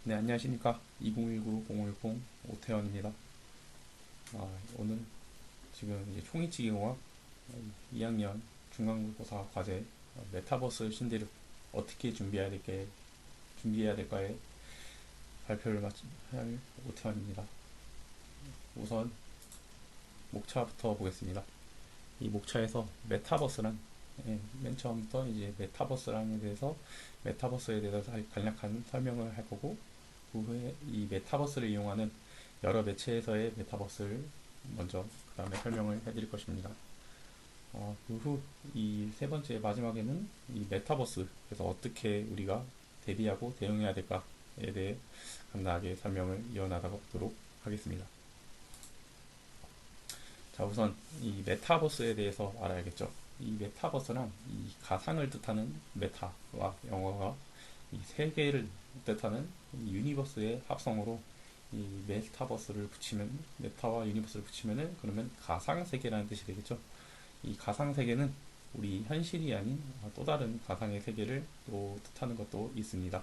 네, 안녕하십니까. 2019-010 오태원입니다. 오늘 지금 이제 총이치기공학 2학년 중간고사 과제 메타버스 신대를 어떻게 준비해야 될까에 발표를 할 오태원입니다. 우선 목차부터 보겠습니다. 이 목차에서 메타버스란 맨 처음부터 이제 메타버스에 대해서 간략한 설명을 할 거고, 그 후에 이 메타버스를 이용하는 여러 매체에서의 메타버스를 먼저 그 다음에 설명을 해드릴 것입니다. 그 후 이 세 번째 마지막에는 이 메타버스, 그래서 어떻게 우리가 대비하고 대응해야 될까에 대해 간단하게 설명을 이어나가도록 하겠습니다. 자, 우선 이 메타버스에 대해서 알아야겠죠. 이 메타버스란 이 가상을 뜻하는 메타와 영어가 이 세계를 뜻하는 이 유니버스의 합성어로 이 메타와 유니버스를 붙이면은 그러면 가상 세계라는 뜻이 되겠죠. 이 가상 세계는 우리 현실이 아닌 또 다른 가상의 세계를 또 뜻하는 것도 있습니다.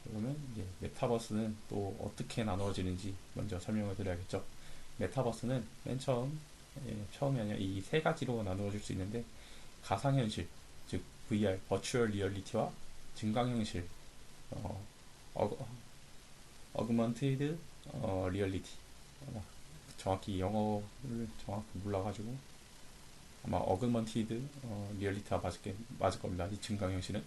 그러면 이제 메타버스는 또 어떻게 나누어지는지 먼저 설명을 드려야겠죠. 메타버스는 맨 처음이 아니라 이 세 가지로 나누어질 수 있는데, 가상현실, 즉 VR, 버추얼 리얼리티와 증강현실, 어, 어그먼티드 리얼리티. 정확히 영어를 정확히 몰라가지고 아마 어그먼티드 리얼리티가 맞을 겁니다. 이 증강현실은.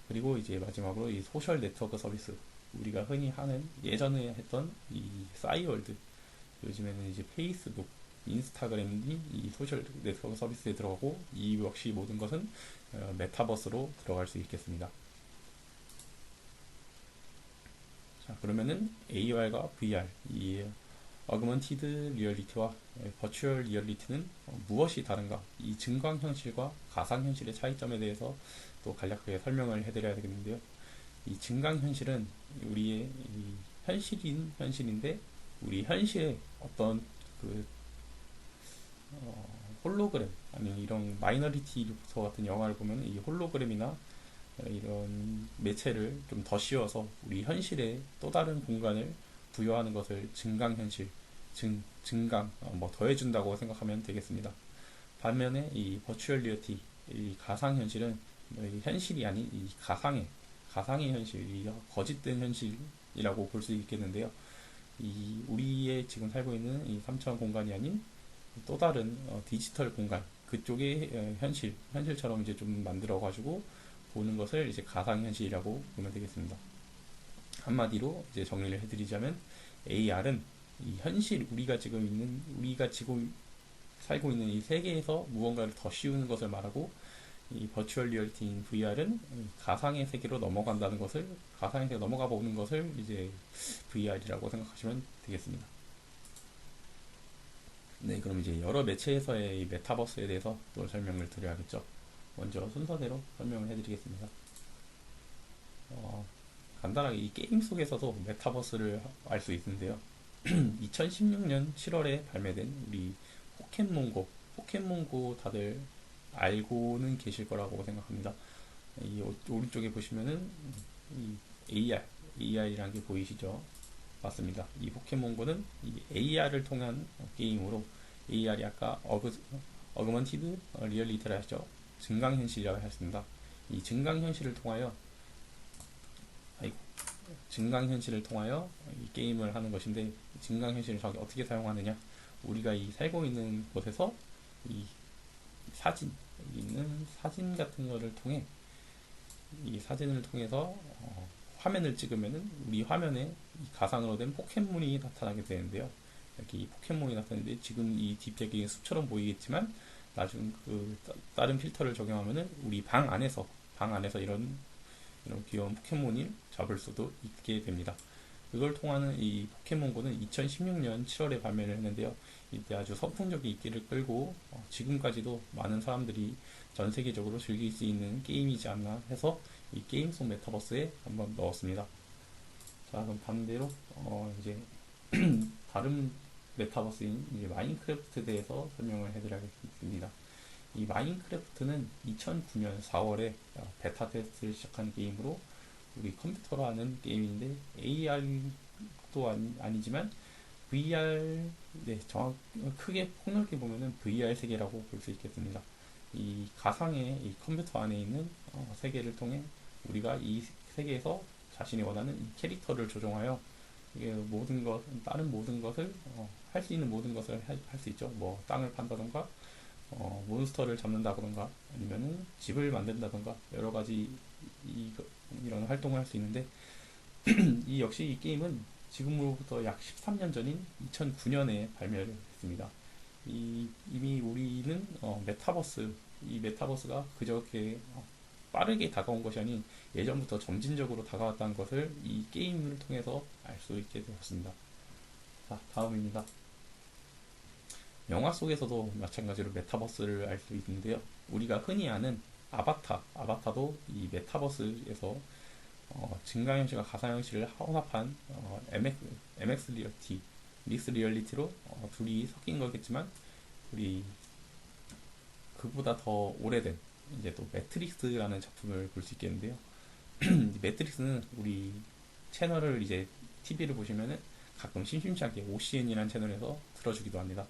그리고 이제 마지막으로 이 소셜 네트워크 서비스, 우리가 흔히 하는 예전에 했던 이 싸이월드, 요즘에는 이제 페이스북, 인스타그램이 이 소셜 네트워크 서비스에 들어가고, 이 역시 모든 것은 메타버스로 들어갈 수 있겠습니다. 자, 그러면은 AR과 VR, 이 어그먼티드 리얼리티와 버추얼 리얼리티는 무엇이 다른가? 이 증강현실과 가상현실의 차이점에 대해서 또 간략하게 설명을 해드려야 되겠는데요. 이 증강현실은 우리의 이 현실인데, 우리 현실에 어떤 그 홀로그램, 아니 이런 마이너리티 리포터 같은 영화를 보면 이 홀로그램이나 이런 매체를 좀 더 씌워서 우리 현실에 또 다른 공간을 부여하는 것을 증강현실, 증강, 뭐 더해준다고 생각하면 되겠습니다. 반면에 이 버추얼 리얼티, 이 가상현실은 이 현실이 아닌 이 가상의 현실, 이 거짓된 현실이라고 볼 수 있겠는데요. 이 우리의 지금 살고 있는 이 3차원 공간이 아닌 또 다른 디지털 공간, 그쪽의 현실처럼 이제 좀 만들어 가지고 보는 것을 이제 가상현실이라고 보면 되겠습니다. 한마디로 이제 정리를 해드리자면, AR은 이 현실, 우리가 지금 살고 있는 이 세계에서 무언가를 더 씌우는 것을 말하고, 이 버추얼 리얼티인 VR은 가상의 세계로 넘어가 보는 것을 이제 VR이라고 생각하시면 되겠습니다. 네, 그럼 이제 여러 매체에서의 이 메타버스에 대해서 또 설명을 드려야겠죠. 먼저 순서대로 설명을 해드리겠습니다. 어, 간단하게 이 게임 속에서도 메타버스를 알 수 있는데요. 2016년 7월에 발매된 우리 포켓몬고 다들 알고는 계실 거라고 생각합니다. 이 오른쪽에 보시면은 이 AR이라는 게 보이시죠? 맞습니다. 이 포켓몬고는 이 AR을 통한 게임으로, AR이 아까 어그먼티드 리얼리티라 하죠. 증강현실이라고 했습니다. 이 아이고, 증강현실을 통하여 이 게임을 하는 것인데, 증강현실을 어떻게 사용하느냐? 우리가 이 살고 있는 곳에서 이 여기 있는 사진 같은 거를 통해, 이 사진을 통해서 화면을 찍으면은 우리 화면에 이 가상으로 된 포켓몬이 나타나게 되는데요. 이렇게 이 포켓몬이 나타나는데, 지금 이 뒷배경이 숲처럼 보이겠지만 나중 다른 필터를 적용하면은 우리 방 안에서 이런 귀여운 포켓몬을 잡을 수도 있게 됩니다. 그걸 통하는 이 포켓몬고는 2016년 7월에 발매를 했는데요. 이때 아주 선풍적인 인기를 끌고 지금까지도 많은 사람들이 전 세계적으로 즐길 수 있는 게임이지 않나 해서 이 게임 속 메타버스에 한번 넣었습니다. 자, 그럼 반대로 이제 다른 메타버스인 이제 마인크래프트에 대해서 설명을 해드리겠습니다. 이 마인크래프트는 2009년 4월에 베타 테스트를 시작한 게임으로, 우리 컴퓨터로 하는 게임인데 AR도 아니지만 VR, 네, 크게 폭넓게 보면은 VR 세계라고 볼 수 있겠습니다. 이 가상의 이 컴퓨터 안에 있는 세계를 통해 우리가 이 세계에서 자신이 원하는 이 캐릭터를 조종하여 이게 모든 것, 다른 모든 것을 할 수 있는 모든 것을 할 수 있죠. 뭐 땅을 판다던가, 몬스터를 잡는다던가, 아니면은 집을 만든다던가 여러 가지 이, 이런 활동을 할 수 있는데 이 역시 이 게임은 지금으로부터 약 13년 전인 2009년에 발매를 했습니다. 이미 우리는 메타버스, 이 메타버스가 그저께 빠르게 다가온 것이 아닌 예전부터 점진적으로 다가왔다는 것을 이 게임을 통해서 알 수 있게 되었습니다. 자, 다음입니다. 영화 속에서도 마찬가지로 메타버스를 알 수 있는데요. 우리가 흔히 아는 아바타도 이 메타버스에서 증강현실과 가상현실을 혼합한 MX 리얼티, 믹스 리얼리티로 둘이 섞인 거겠지만 우리 그보다 더 오래된 이제 또 매트릭스라는 작품을 볼 수 있겠는데요. 매트릭스는 우리 채널을 이제 TV를 보시면은 가끔 심심치 않게 OCN이라는 채널에서 틀어주기도 합니다.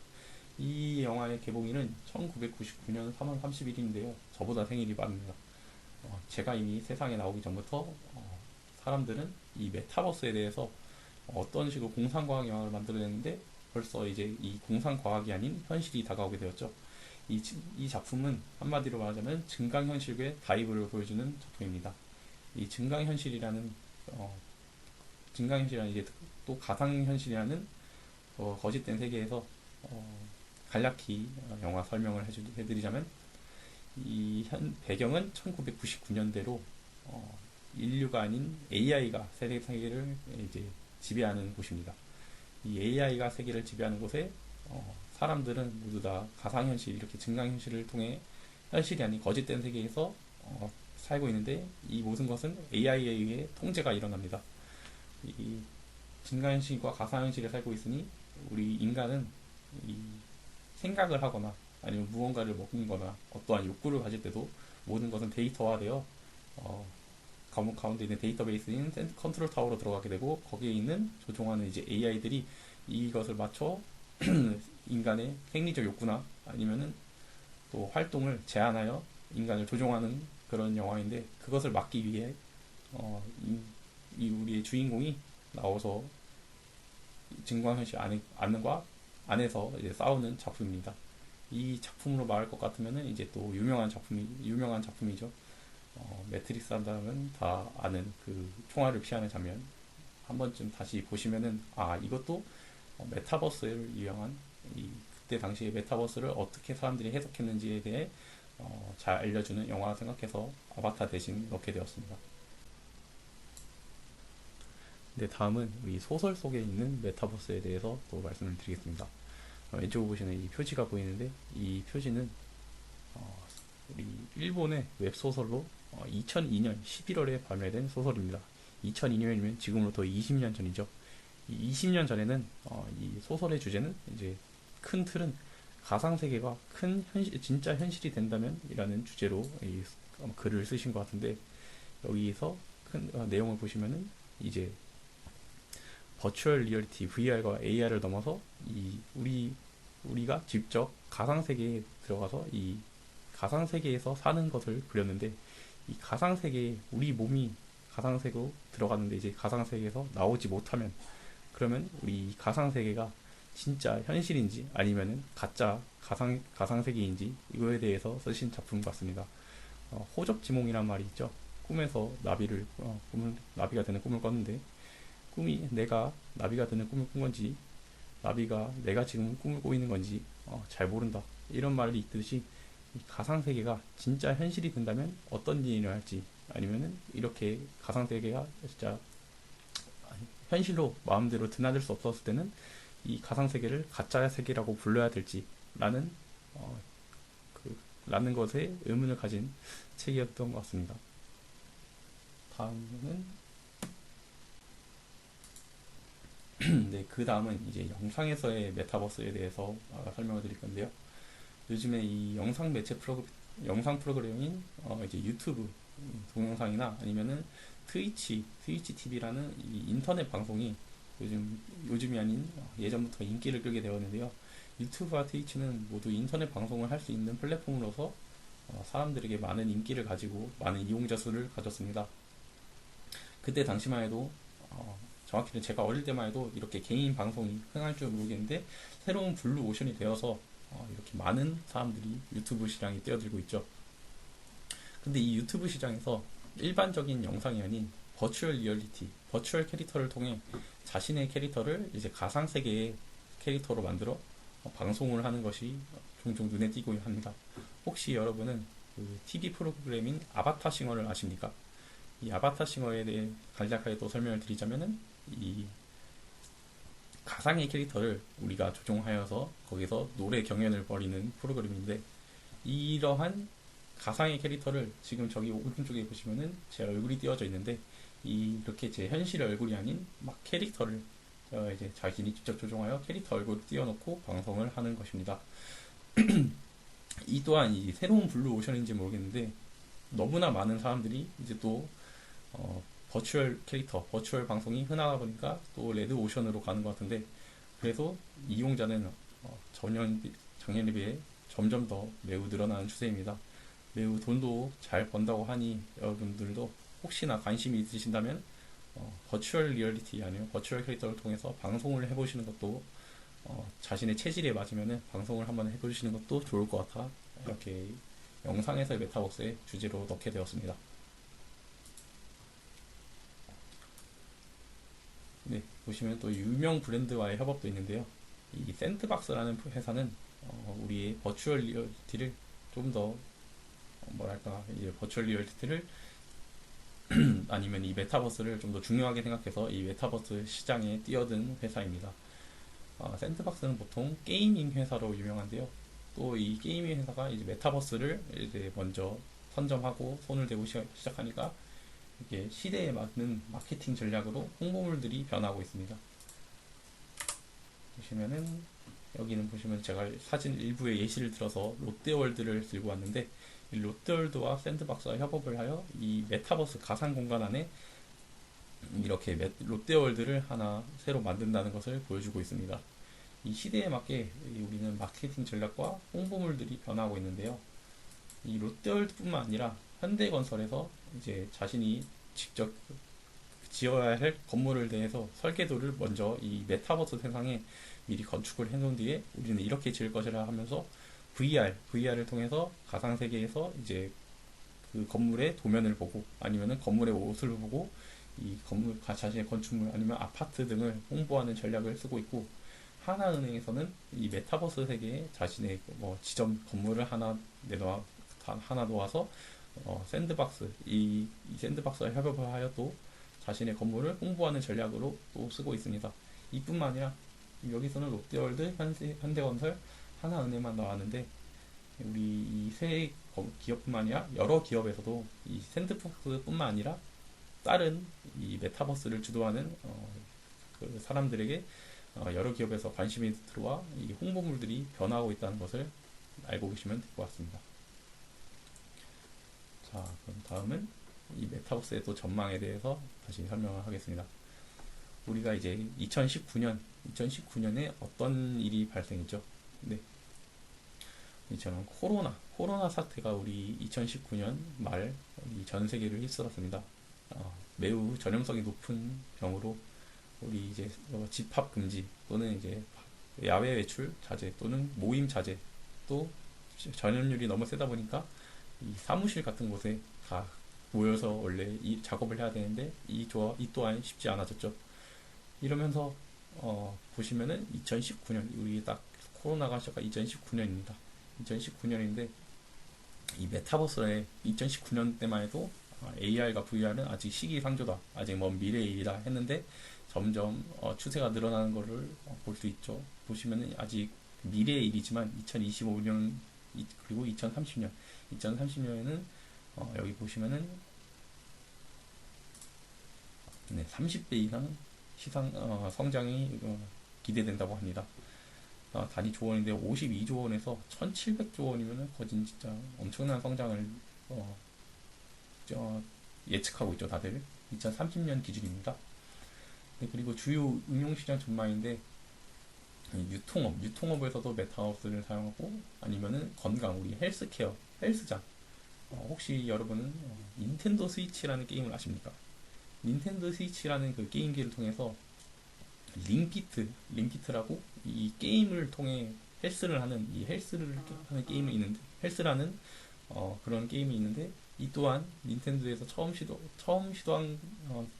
이 영화의 개봉일은 1999년 3월 31일인데요. 저보다 생일이 빠릅니다. 제가 이미 세상에 나오기 전부터 사람들은 이 메타버스에 대해서 어떤 식으로 공상과학 영화를 만들어냈는데 벌써 이제 이 공상과학이 아닌 현실이 다가오게 되었죠. 이 작품은 한마디로 말하자면 증강현실의 다이브를 보여주는 작품입니다. 이 어, 증강현실이라는 이제 또 가상현실이라는 거짓된 세계에서 간략히 영화 설명을 해드리자면 이 배경은 1999년대로 인류가 아닌 AI가 세계를 이제 지배하는 곳입니다. 이 AI가 세계를 지배하는 곳에 사람들은 모두 다 가상현실, 이렇게 증강현실을 통해 현실이 아닌 거짓된 세계에서 살고 있는데 이 모든 것은 AI에 의해 통제가 일어납니다. 이 증강현실과 가상현실에 살고 있으니 우리 인간은 이 생각을 하거나 아니면 무언가를 먹는거나 어떠한 욕구를 가질 때도 모든 것은 데이터화되어 가운데 있는 데이터베이스인 컨트롤 타워로 들어가게 되고 거기에 있는 조종하는 이제 AI들이 이것을 맞춰 인간의 생리적 욕구나 아니면은 또 활동을 제한하여 인간을 조종하는 그런 영화인데 그것을 막기 위해 우리의 주인공이 나와서 증강현실 안에서 이제 싸우는 작품입니다. 이 작품으로 말할 것 같으면은 이제 또 유명한 작품이죠. 매트릭스 한다면 다 아는 그 총알을 피하는 장면 한 번쯤 다시 보시면은 이것도 메타버스를 유형한 그때 당시에 메타버스를 어떻게 사람들이 해석했는지에 대해 잘 알려주는 영화 생각해서 아바타 대신 넣게 되었습니다. 네, 다음은 우리 소설 속에 있는 메타버스에 대해서 또 말씀을 드리겠습니다. 왼쪽으로 보시는 이 표지가 보이는데 이 표지는 우리 일본의 웹소설로 2002년 11월에 발매된 소설입니다. 2002년이면 지금으로부터 20년 전이죠. 이 20년 전에는 이 소설의 주제는 이제 큰 틀은 가상세계가 진짜 현실이 된다면 이라는 주제로 이 글을 쓰신 것 같은데 여기서 큰 내용을 보시면은 이제 버추얼 리얼리티 VR과 AR을 넘어서 우리가 직접 가상세계에 들어가서 이 가상세계에서 사는 것을 그렸는데 이 가상세계에 우리 몸이 가상세계로 들어갔는데 이제 가상세계에서 나오지 못하면 그러면 우리 가상세계가 진짜 현실인지 아니면은 가짜 가상세계인지 이거에 대해서 쓰신 작품 같습니다. 호접지몽이란 말이 있죠. 꿈에서 나비가 되는 꿈을 꿨는데 꿈이 내가 나비가 되는 꿈을 꾼 건지 나비가 내가 지금 꿈을 꾸고 있는 건지 잘 모른다 이런 말이 있듯이 이 가상세계가 진짜 현실이 된다면 어떤 일이 일어날지 아니면은 이렇게 가상세계가 진짜 현실로 마음대로 드나들 수 없었을 때는 이 가상세계를 가짜 세계라고 불러야 될지 어, 라는 것에 의문을 가진 책이었던 것 같습니다. 다음은 네, 그 다음은 이제 영상에서의 메타버스에 대해서 설명을 드릴 건데요. 요즘에 이 영상 프로그램인 이제 유튜브 동영상이나 아니면은 트위치 TV라는 이 인터넷 방송이 요즘이 아닌 예전부터 인기를 끌게 되었는데요. 유튜브와 트위치는 모두 인터넷 방송을 할 수 있는 플랫폼으로서 사람들에게 많은 인기를 가지고 많은 이용자 수를 가졌습니다. 그때 당시만 해도 정확히는 제가 어릴 때만 해도 이렇게 개인 방송이 흥할 줄 모르겠는데 새로운 블루 오션이 되어서 이렇게 많은 사람들이 유튜브 시장에 뛰어들고 있죠. 근데 이 유튜브 시장에서 일반적인 영상이 아닌 버추얼 리얼리티, 버추얼 캐릭터를 통해 자신의 캐릭터를 이제 가상 세계의 캐릭터로 만들어 방송을 하는 것이 종종 눈에 띄고 합니다. 혹시 여러분은 그 TV 프로그램인 아바타 싱어를 아십니까? 이 아바타 싱어에 대해 간략하게 또 설명을 드리자면은 이 가상의 캐릭터를 우리가 조종하여서 거기서 노래 경연을 벌이는 프로그램인데 이러한 가상의 캐릭터를 지금 저기 오른쪽에 보시면은 제 얼굴이 띄워져 있는데 이렇게 제 현실 얼굴이 아닌 막 캐릭터를 이제 자신이 직접 조종하여 캐릭터 얼굴을 띄워놓고 방송을 하는 것입니다. 이 또한 이 새로운 블루 오션인지 모르겠는데 너무나 많은 사람들이 이제 또 버추얼 캐릭터, 버추얼 방송이 흔하다 보니까 또 레드 오션으로 가는 것 같은데 그래서 이용자는 작년에 비해 점점 더 매우 늘어나는 추세입니다. 매우 돈도 잘 번다고 하니 여러분들도 혹시나 관심이 있으신다면 버추얼 리얼리티 아니면 버추얼 캐릭터를 통해서 방송을 해보시는 것도 자신의 체질에 맞으면 방송을 한번 해보시는 것도 좋을 것 같아 이렇게 영상에서의 메타버스의 주제로 넣게 되었습니다. 네, 보시면 또 유명 브랜드와의 협업도 있는데요. 이 샌드박스라는 회사는 우리의 버추얼 리얼리티를 좀 더 뭐랄까 이제 버추얼 리얼리티를 아니면 이 메타버스를 좀 더 중요하게 생각해서 이 메타버스 시장에 뛰어든 회사입니다. 샌드박스는 보통 게이밍 회사로 유명한데요. 또 이 게이밍 회사가 이제 메타버스를 이제 먼저 선점하고 손을 대고 시작하니까 이게 시대에 맞는 마케팅 전략으로 홍보물들이 변하고 있습니다. 보시면은 여기는 보시면 제가 사진 일부의 예시를 들어서 롯데월드를 들고 왔는데 이 롯데월드와 샌드박스와 협업을 하여 이 메타버스 가상 공간 안에 이렇게 롯데월드를 하나 새로 만든다는 것을 보여주고 있습니다. 이 시대에 맞게 우리는 마케팅 전략과 홍보물들이 변하고 있는데요. 이 롯데월드뿐만 아니라 현대건설에서 이제 자신이 직접 지어야 할 건물을 대해서 설계도를 먼저 이 메타버스 세상에 미리 건축을 해놓은 뒤에 우리는 이렇게 지을 것이라 하면서 VR을 통해서 가상 세계에서 이제 그 건물의 도면을 보고 아니면은 건물의 옷을 보고 이 건물 자신의 건축물 아니면 아파트 등을 홍보하는 전략을 쓰고 있고 하나은행에서는 이 메타버스 세계에 자신의 뭐 지점 건물을 하나 놓아서 이 샌드박스와 협업을 하여 또 자신의 건물을 홍보하는 전략으로 또 쓰고 있습니다. 이뿐만 아니라 여기서는 롯데월드, 현대건설, 하나은행만 나왔는데 우리 이 세 기업뿐만 아니라 여러 기업에서도 이 샌드박스뿐만 아니라 다른 이 메타버스를 주도하는 그 사람들에게 여러 기업에서 관심이 들어와 이 홍보물들이 변화하고 있다는 것을 알고 계시면 될 것 같습니다. 자, 그럼 다음은 이 메타버스의 또 전망에 대해서 다시 설명을 하겠습니다. 우리가 이제 2019년에 어떤 일이 발생했죠? 네. 이처럼 코로나 사태가 우리 2019년 말 전 세계를 휩쓸었습니다. 매우 전염성이 높은 병으로 우리 이제 집합 금지 또는 이제 야외 외출 자제 또는 모임 자제 또 전염률이 너무 세다 보니까 이 사무실 같은 곳에 다 모여서 원래 이 작업을 해야 되는데 이 또한 쉽지 않아졌죠. 이러면서 보시면은 2019년 우리 딱 코로나가 시작한 2019년입니다. 2019년인데 이 메타버스에 2019년 때만 해도 AR과 VR은 아직 시기상조다, 아직 먼 미래의 일이다 했는데 점점 추세가 늘어나는 것을 볼 수 있죠. 보시면은 아직 미래의 일이지만 2025년 그리고 2030년에는 여기 보시면은 네, 30배 이상 성장이 기대된다고 합니다. 단위 조원인데 52조 원에서 1700조 원이면은 거진 진짜 엄청난 성장을 예측하고 있죠, 다들. 2030년 기준입니다. 네, 그리고 주요 응용시장 전망인데, 유통업에서도 메타버스를 사용하고, 아니면은 건강, 우리 헬스케어, 헬스장. 혹시 여러분은 닌텐도 스위치라는 게임을 아십니까? 닌텐도 스위치라는 그 게임기를 통해서 링피트라고 이 게임을 통해 헬스를 하는 게임이 있는데, 헬스라는 그런 게임이 있는데, 이 또한 닌텐도에서 처음 시도한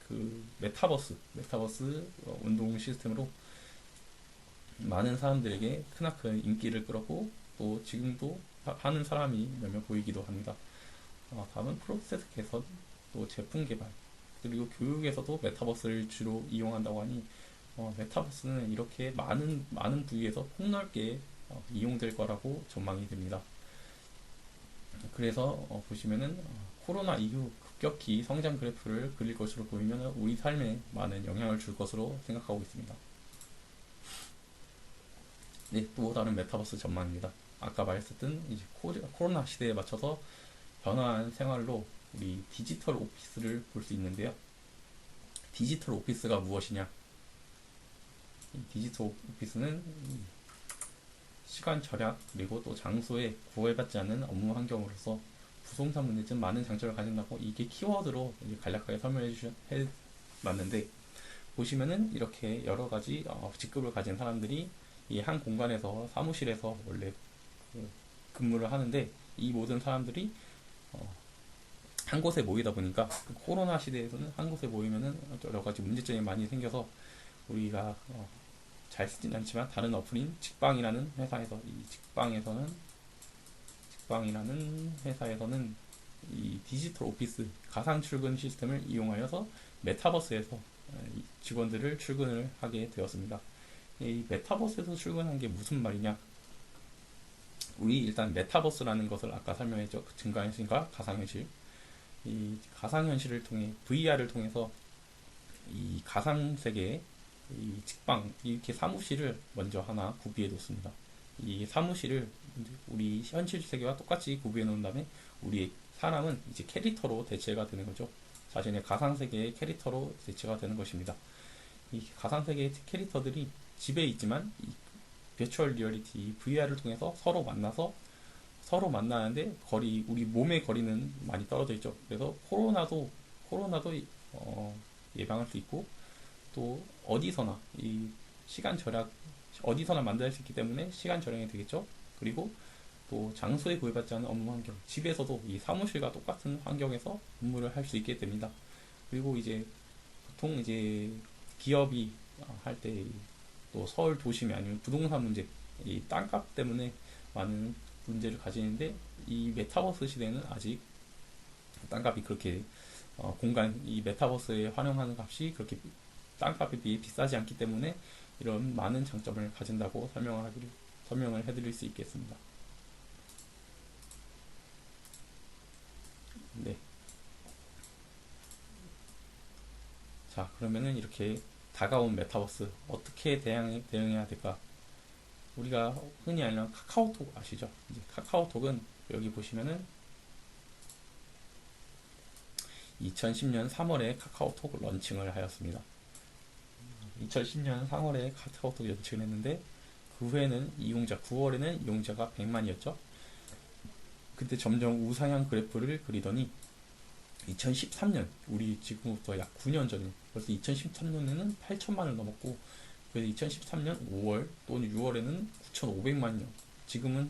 그 메타버스 운동 시스템으로 많은 사람들에게 크나큰 인기를 끌었고, 또 지금도 하는 사람이 몇 명 보이기도 합니다. 다음은 프로세스 개선, 또 제품 개발, 그리고 교육에서도 메타버스를 주로 이용한다고 하니, 메타버스는 이렇게 많은 부위에서 폭넓게 이용될 거라고 전망이 됩니다. 그래서 보시면은 코로나 이후 급격히 성장 그래프를 그릴 것으로 보이면 우리 삶에 많은 영향을 줄 것으로 생각하고 있습니다. 네, 또 다른 메타버스 전망입니다. 아까 말했었던 이제 코로나 시대에 맞춰서 변화한 생활로 우리 디지털 오피스를 볼 수 있는데요. 디지털 오피스가 무엇이냐? 이 디지털 오피스는 시간 절약 그리고 또 장소에 구애받지 않는 업무 환경으로서 부동산 문제점 많은 장점을 가진다고 이게 키워드로 이제 간략하게 설명해 맞는데, 보시면은 이렇게 여러 가지 직급을 가진 사람들이 이 한 공간에서 사무실에서 원래 그 근무를 하는데, 이 모든 사람들이 한 곳에 모이다 보니까 그 코로나 시대에서는 한 곳에 모이면은 여러 가지 문제점이 많이 생겨서 우리가 잘 쓰진 않지만 다른 어플인 직방이라는 회사에서 이 디지털 오피스 가상 출근 시스템을 이용하여서 메타버스에서 직원들을 출근을 하게 되었습니다. 이 메타버스에서 출근한 게 무슨 말이냐? 우리 일단 메타버스라는 것을 아까 설명했죠. 증강현실과 가상현실. 이 가상현실을 통해 VR을 통해서 이 가상세계에 이 직방 이렇게 사무실을 먼저 하나 구비해 놓습니다. 이 사무실을 우리 현실 세계와 똑같이 구비해 놓은 다음에 우리 사람은 이제 캐릭터로 대체가 되는 거죠. 자신의 가상 세계의 캐릭터로 대체가 되는 것입니다. 이 가상 세계의 캐릭터들이 집에 있지만 이 버추얼 리얼리티 VR을 통해서 서로 만나는데 우리 몸의 거리는 많이 떨어져 있죠. 그래서 코로나도 예방할 수 있고, 또 어디서나 만들 수 있기 때문에 시간 절약이 되겠죠. 그리고 또 장소에 구애받지 않은 업무 환경, 집에서도 이 사무실과 똑같은 환경에서 근무를 할 수 있게 됩니다. 그리고 이제 보통 이제 기업이 할 때 또 서울 도심이 아니면 부동산 문제, 이 땅값 때문에 많은 문제를 가지는데, 이 메타버스 시대는 아직 땅값이 그렇게 이 메타버스에 활용하는 값이 그렇게 땅값에 비해 비싸지 않기 때문에 이런 많은 장점을 가진다고 설명을 해드릴 수 있겠습니다. 네. 자, 그러면은 이렇게 다가온 메타버스 어떻게 대응해야 될까? 우리가 흔히 알는 카카오톡 아시죠? 이제 카카오톡은 여기 보시면은 2010년 3월에 카카오톡 런칭을 하였습니다. 2010년 3월에 카카오톡 런칭을 했는데, 그 후에는 9월에는 이용자가 100만이었죠. 그때 점점 우상향 그래프를 그리더니 2013년, 우리 지금부터 약 9년 전에 벌써 2013년에는 8천만을 넘었고, 그래서 2013년 5월 또는 6월에는 9,500만요. 지금은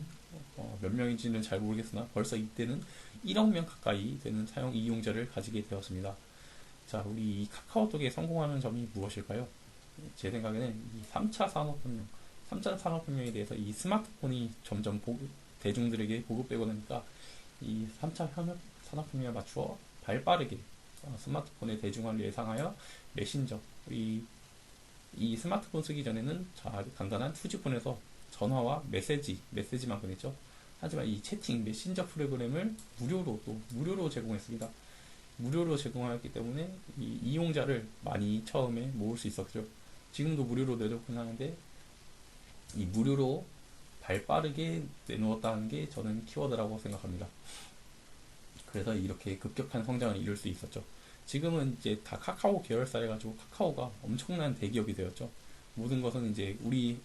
몇 명인지는 잘 모르겠으나 벌써 이때는 1억 명 가까이 되는 이용자를 가지게 되었습니다. 자, 우리 이 카카오톡에 성공하는 점이 무엇일까요? 제 생각에는 이 3차 산업혁명에 대해서 이 스마트폰이 점점 대중들에게 보급되고 나니까 이 3차 산업혁명에 맞추어 발빠르게 스마트폰의 대중화를 예상하여 메신저, 이 스마트폰 쓰기 전에는 간단한 투지폰에서 전화와 메시지만 보냈죠. 하지만 이 채팅, 메신저 프로그램을 무료로 제공했습니다. 무료로 제공하였기 때문에 이 이용자를 많이 처음에 모을 수 있었죠. 지금도 무료로 내놓곤 하는데, 이 무료로 발빠르게 내놓았다는 게 저는 키워드라고 생각합니다. 그래서 이렇게 급격한 성장을 이룰 수 있었죠. 지금은 이제 다 카카오 계열사 해가지고 카카오가 엄청난 대기업이 되었죠. 모든 것은 이제 우리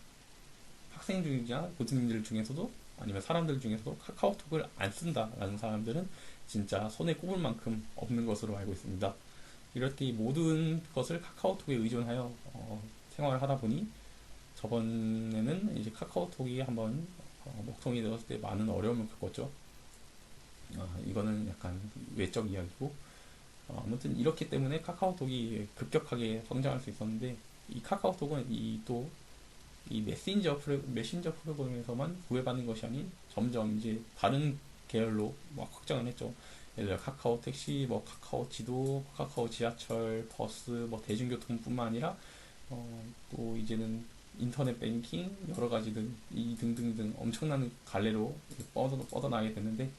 학생 중이나 고등님들 중에서도 아니면 사람들 중에서도 카카오톡을 안 쓴다라는 사람들은 진짜 손에 꼽을 만큼 없는 것으로 알고 있습니다. 이럴 때 모든 것을 카카오톡에 의존하여 생활을 하다 보니 저번에는 이제 카카오톡이 한번 목통이 되었을 때 많은 어려움을 겪었죠. 이거는 약간 외적 이야기고 아무튼 이렇기 때문에 카카오톡이 급격하게 성장할 수 있었는데 이 카카오톡은 이 메신저 프로그램에서만 구애받는 것이 아닌 점점 이제 다른 계열로 막 확장을 했죠. 예를 들어 카카오 택시, 뭐 카카오 지도, 카카오 지하철, 버스, 뭐 대중교통뿐만 아니라 또 이제는 인터넷 뱅킹 여러 가지 이 등등등 엄청난 갈래로 뻗어나가게 됐는데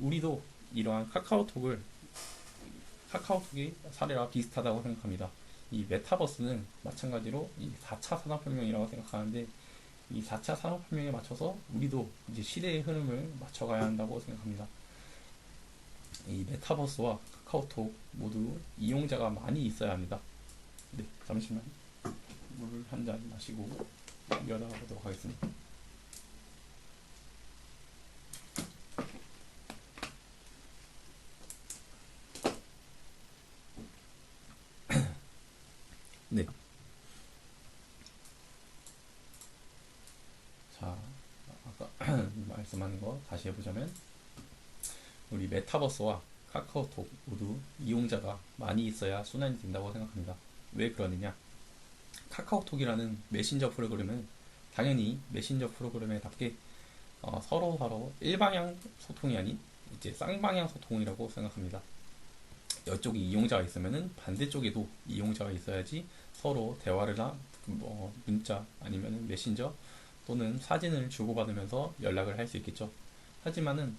우리도 이러한 카카오톡이 사례와 비슷하다고 생각합니다. 이 메타버스는 마찬가지로 이 4차 산업혁명이라고 생각하는데 이 4차 산업혁명에 맞춰서 우리도 이제 시대의 흐름을 맞춰가야 한다고 생각합니다. 이 메타버스와 카카오톡 모두 이용자가 많이 있어야 합니다. 네, 잠시만 물 한 잔 마시고 이어나가 보도록 하겠습니다. 네. 자, 아까 말씀하는 거 다시 해보자면 우리 메타버스와 카카오톡 모두 이용자가 많이 있어야 순환이 된다고 생각합니다. 왜 그러느냐? 카카오톡이라는 메신저 프로그램은 당연히 메신저 프로그램에답게 서로 일방향 소통이 아닌 이제 쌍방향 소통이라고 생각합니다. 이쪽에 이용자가 있으면은 반대쪽에도 이용자가 있어야지 서로 대화를나 뭐 문자 아니면 메신저 또는 사진을 주고받으면서 연락을 할 수 있겠죠. 하지만은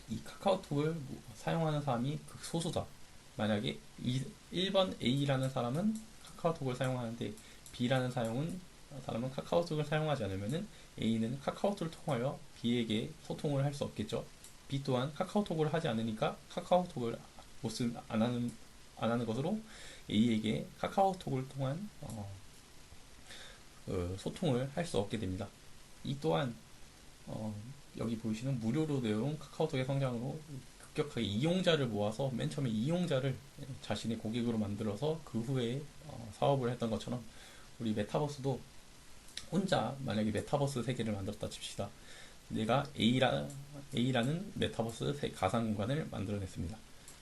이 카카오톡을 사용하는 사람이 극소수다. 만약에 1번 A라는 사람은 카카오톡을 사용하는데 B라는 사람은 카카오톡을 사용하지 않으면은 A는 카카오톡을 통하여 B에게 소통을 할 수 없겠죠. B 또한 카카오톡을 하지 않으니까 카카오톡을 안 하는 것으로 A에게 카카오톡을 통한 소통을 할 수 없게 됩니다. 이 또한 여기 보이시는 무료로 내온 카카오톡의 성장으로 급격하게 이용자를 모아서 맨 처음에 이용자를 자신의 고객으로 만들어서 그 후에 사업을 했던 것처럼 우리 메타버스도 혼자 만약에 메타버스 세계를 만들었다 칩시다. 내가 A라는 메타버스 가상 공간을 만들어냈습니다.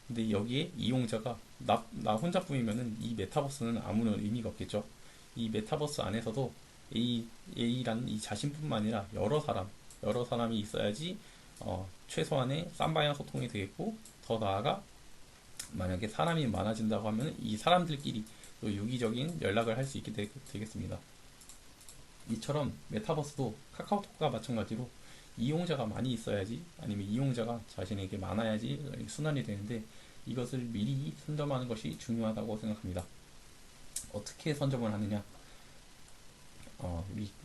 근데 여기에 이용자가 나 혼자뿐이면은 이 메타버스는 아무런 의미가 없겠죠. 이 메타버스 안에서도 A라는 이 자신뿐만 아니라 여러 사람이 있어야지 최소한의 쌍방향 소통이 되겠고 더 나아가 만약에 사람이 많아진다고 하면 이 사람들끼리 또 유기적인 연락을 할 수 있게 되겠습니다. 이처럼 메타버스도 카카오톡과 마찬가지로 이용자가 많이 있어야지 아니면 이용자가 자신에게 많아야지 순환이 되는데 이것을 미리 선점하는 것이 중요하다고 생각합니다. 어떻게 선점을 하느냐?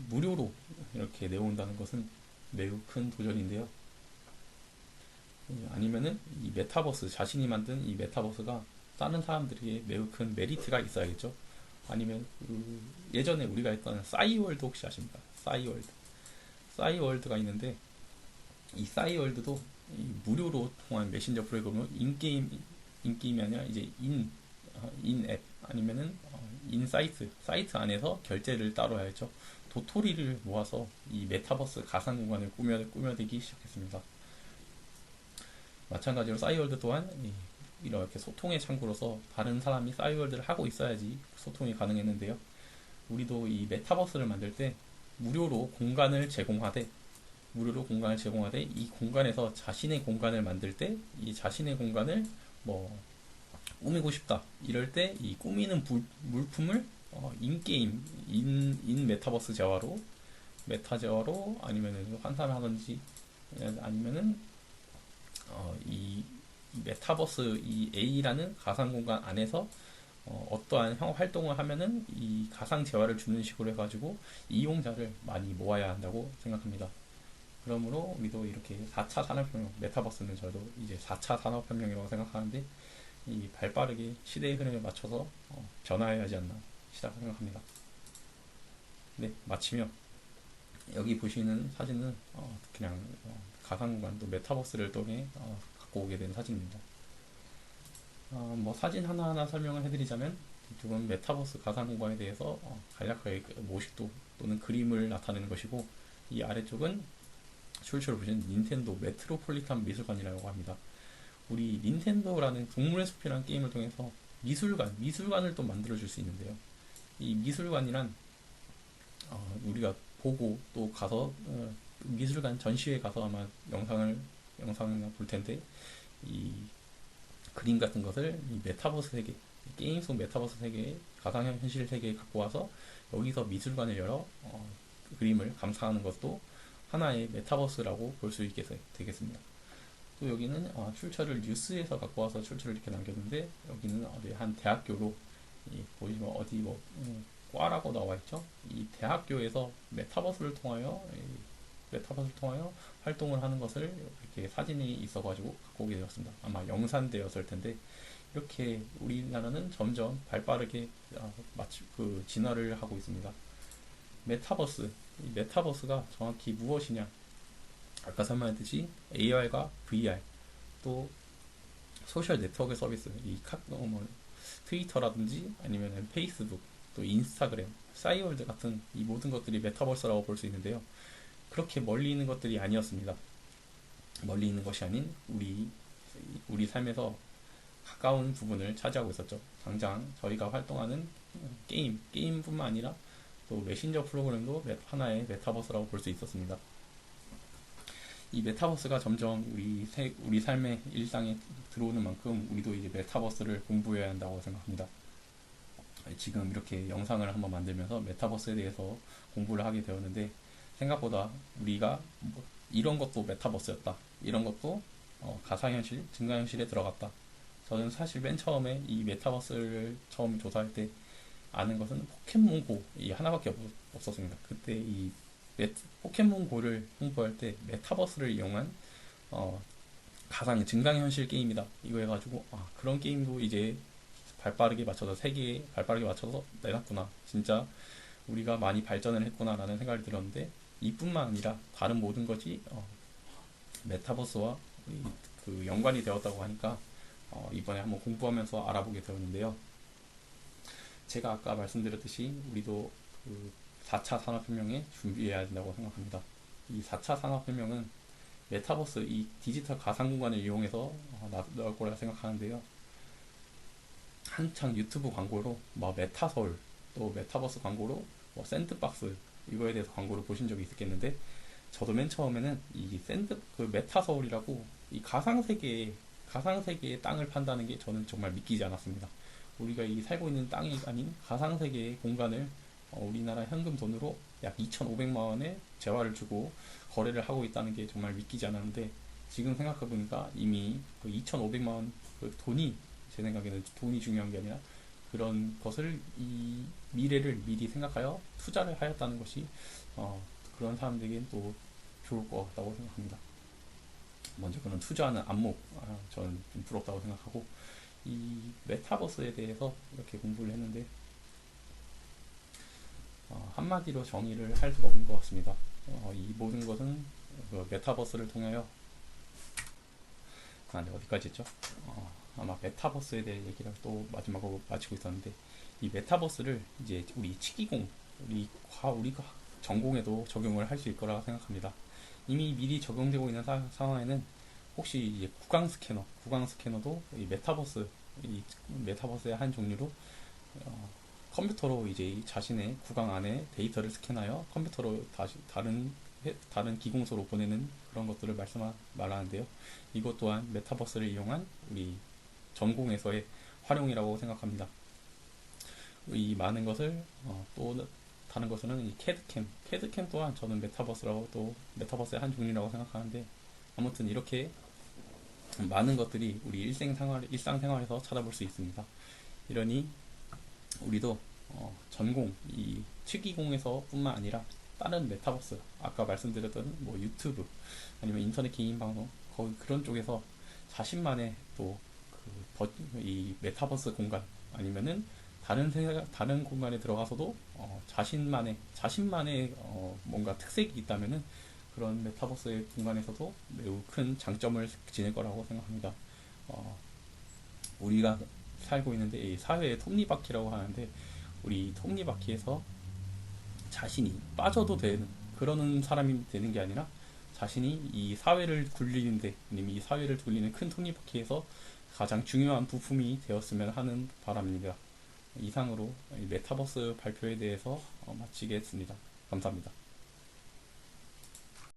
무료로 이렇게 내온다는 것은 매우 큰 도전인데요. 아니면은 이 메타버스 자신이 만든 이 메타버스가 다른 사람들에게 매우 큰 메리트가 있어야겠죠. 아니면 예전에 우리가 했던 싸이월드 혹시 아십니까? 싸이월드가 있는데 이 싸이월드도 무료로 통한 메신저 프로그램으로 인게임이 아니라 이제 인앱 아니면은 사이트 안에서 결제를 따로 해야죠. 도토리를 모아서 이 메타버스 가상 공간을 꾸며대기 시작했습니다. 마찬가지로 싸이월드 또한 이렇게 소통의 창구로서 다른 사람이 싸이월드를 하고 있어야지 소통이 가능했는데요. 우리도 이 메타버스를 만들 때 무료로 공간을 제공하되 이 공간에서 자신의 공간을 만들 때 이 자신의 공간을 뭐 꾸미고 싶다 이럴 때 이 꾸미는 물품을 인게임 인 메타버스 재화로 메타 재화로 아니면은 환산을 하든지 아니면은 이 메타버스 이 A라는 가상 공간 안에서 어떠한 활동을 하면은 이 가상 재화를 주는 식으로 해가지고 이용자를 많이 모아야 한다고 생각합니다. 그러므로 우리도 이렇게 4차 산업혁명, 메타버스는 저도 이제 4차 산업혁명이라고 생각하는데 이 발빠르게 시대의 흐름에 맞춰서 변화해야 하지 않나 생각합니다. 네, 마치며 여기 보시는 사진은 그냥 가상공간 또 메타버스를 통해 갖고 오게 된 사진입니다. 뭐 사진 하나하나 설명을 해드리자면 이쪽은 메타버스 가상공간에 대해서 간략하게 모식도 또는 그림을 나타내는 것이고, 이 아래쪽은 출처를 보시는 닌텐도 메트로폴리탄 미술관이라고 합니다. 우리 닌텐도라는 동물의 숲이라는 게임을 통해서 미술관을 또 만들어줄 수 있는데요. 이 미술관이란 우리가 보고 또 가서 미술관 전시회 가서 아마 영상을 볼 텐데, 이 그림 같은 것을 이 메타버스 세계, 게임 속 메타버스 세계, 가상현실 세계에 갖고 와서 여기서 미술관을 열어 그림을 감상하는 것도 하나의 메타버스라고 볼 수 있게 되겠습니다. 또 여기는 출처를 뉴스에서 갖고 와서 출처를 이렇게 남겼는데, 여기는 한 대학교로 보시면 어디 과라고 나와 있죠. 이 대학교에서 메타버스를 통하여 활동을 하는 것을 이렇게 사진이 있어가지고 갖고 오게 되었습니다. 아마 영산되었을 텐데, 이렇게 우리나라는 점점 발빠르게 진화를 하고 있습니다. 이 메타버스가 정확히 무엇이냐? 아까 설명했듯이 AR과 VR, 또 소셜 네트워크 서비스, 트위터라든지 아니면 페이스북, 또 인스타그램, 싸이월드 같은 이 모든 것들이 메타버스라고 볼 수 있는데요. 그렇게 멀리 있는 것들이 아니었습니다. 멀리 있는 것이 아닌 우리 삶에서 가까운 부분을 차지하고 있었죠. 당장 저희가 활동하는 게임뿐만 아니라 또 메신저 프로그램도 하나의 메타버스라고 볼 수 있었습니다. 이 메타버스가 점점 우리 삶의 일상에 들어오는 만큼 우리도 이제 메타버스를 공부해야 한다고 생각합니다. 지금 이렇게 영상을 한번 만들면서 메타버스에 대해서 공부를 하게 되었는데, 생각보다 우리가 이런 것도 메타버스였다, 이런 것도 가상현실, 증강현실에 들어갔다. 저는 사실 맨 처음에 이 메타버스를 처음 조사할 때 아는 것은 포켓몬고 이 하나밖에 없었습니다. 그때 이 포켓몬고를 홍보할 때 메타버스를 이용한 증강현실 게임이다 이거 해가지고, 그런 게임도 이제 세계에 발빠르게 맞춰서 내놨구나, 진짜 우리가 많이 발전을 했구나 라는 생각이 들었는데, 이뿐만 아니라 다른 모든 것이 메타버스와 그 연관이 되었다고 하니까 이번에 한번 공부하면서 알아보게 되었는데요. 제가 아까 말씀드렸듯이 우리도 그 4차 산업혁명에 준비해야 된다고 생각합니다. 이 4차 산업혁명은 메타버스, 이 디지털 가상공간을 이용해서 나올 거라 생각하는데요. 한창 유튜브 광고로 메타서울, 또 메타버스 광고로 샌드박스 이거에 대해서 광고를 보신 적이 있겠는데, 저도 맨 처음에는 메타서울이라고 이 가상세계의 땅을 판다는 게 저는 정말 믿기지 않았습니다. 우리가 살고 있는 땅이 아닌 가상세계의 공간을 우리나라 현금 돈으로 약 2,500만 원의 재화를 주고 거래를 하고 있다는 게 정말 믿기지 않았는데, 지금 생각해보니까 이미 그 2,500만 원 그 돈이, 제 생각에는 돈이 중요한 게 아니라 그런 것을, 이 미래를 미리 생각하여 투자를 하였다는 것이 그런 사람들에겐 또 좋을 것 같다고 생각합니다. 먼저 그런 투자하는 안목, 저는 좀 부럽다고 생각하고, 이 메타버스에 대해서 이렇게 공부를 했는데 한마디로 정의를 할 수가 없는 것 같습니다. 이 모든 것은 그 메타버스를 통하여 어디까지 했죠? 아마 메타버스에 대해 얘기를 또 마지막으로 마치고 있었는데, 이 메타버스를 이제 우리 치기공, 우리 전공에도 적용을 할 수 있을 거라 생각합니다. 이미 미리 적용되고 있는 상황에는 혹시 이제 구강 스캐너도 이 메타버스의 한 종류로 컴퓨터로 이제 자신의 구강 안에 데이터를 스캔하여 컴퓨터로 다시 다른 기공소로 보내는 그런 것들을 말하는데요. 이것 또한 메타버스를 이용한 우리 전공에서의 활용이라고 생각합니다. 이 많은 것을 또 다른 것은 이 캐드캠 또한 저는 메타버스의 한 종류라고 생각하는데, 아무튼 이렇게 많은 것들이 우리 일상생활에서 찾아볼 수 있습니다. 이러니 우리도 이 치기공에서 뿐만 아니라 다른 메타버스, 아까 말씀드렸던 뭐 유튜브 아니면 인터넷 개인 방송 거기 그런 쪽에서 자신만의 또 이 메타버스 공간 아니면은 다른 공간에 들어가서도 자신만의 뭔가 특색이 있다면은 그런 메타버스의 공간에서도 매우 큰 장점을 지닐 거라고 생각합니다. 어, 우리가 살고 있는데 이 사회의 톱니바퀴라고 하는데 우리 톱니바퀴에서 자신이 빠져도 되는 그러는 사람이 되는 게 아니라 자신이 이 사회를 굴리는데 아니면 이 사회를 돌리는 큰 톱니바퀴에서 가장 중요한 부품이 되었으면 하는 바람입니다. 이상으로 메타버스 발표에 대해서 마치겠습니다. 감사합니다.